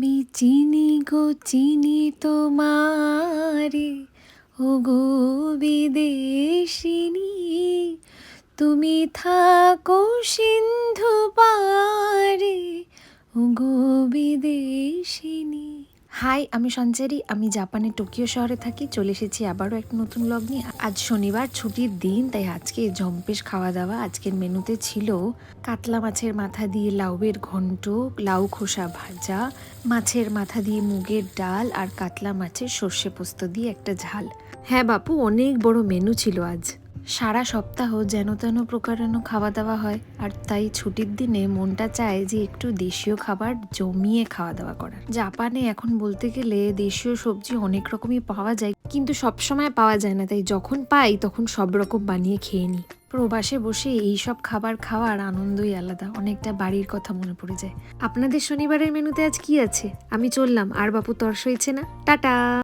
আমি চিনি গো চিনি তোমারে, ও গো বিদেশিনী, তুমি থাকো সিন্ধু পারে, ও গো বিদেশিনী। হাই, আমি সঞ্চারী, আমি জাপানের টোকিও শহরে থাকি। চলে এসেছি আবারও একটা নতুন ব্লগ নিয়ে। আজ শনিবার, ছুটির দিন, তাই আজকে জম্পেশ খাওয়া দাওয়া। আজকের মেনুতে ছিল কাতলা মাছের মাথা দিয়ে লাউয়ের ঘন্ট, লাউ খোসা ভাজা, মাছের মাথা দিয়ে মুগের ডাল, আর কাতলা মাছের সর্ষে পোস্ত দিয়ে একটা ঝাল। হ্যাঁ বাপু, অনেক বড় মেনু ছিল আজ। সারা সপ্তাহ যেন তেন প্রকারেণ খাওয়া দাওয়া হয়, আর তাই ছুটির দিনে মনটা চায় যে একটু দেশীয় খাবার জমিয়ে খাওয়া দাওয়া করার। জাপানে এখন বলতে গেলে দেশীয় সবজি অনেক রকমই পাওয়া যায়, কিন্তু সবসময় পাওয়া যায় না, তাই যখন পাই তখন সব রকম বানিয়ে খেয়ে নিই। প্রবাসে বসে এইসব খাবার খাওয়ার আনন্দই আলাদা, অনেকটা বাড়ির কথা মনে পড়ে যায়। আপনাদের শনিবারের মেনুতে আজ কি আছে? আমি চললাম, আর বাপু তর্স হয়েছে না। টাটা।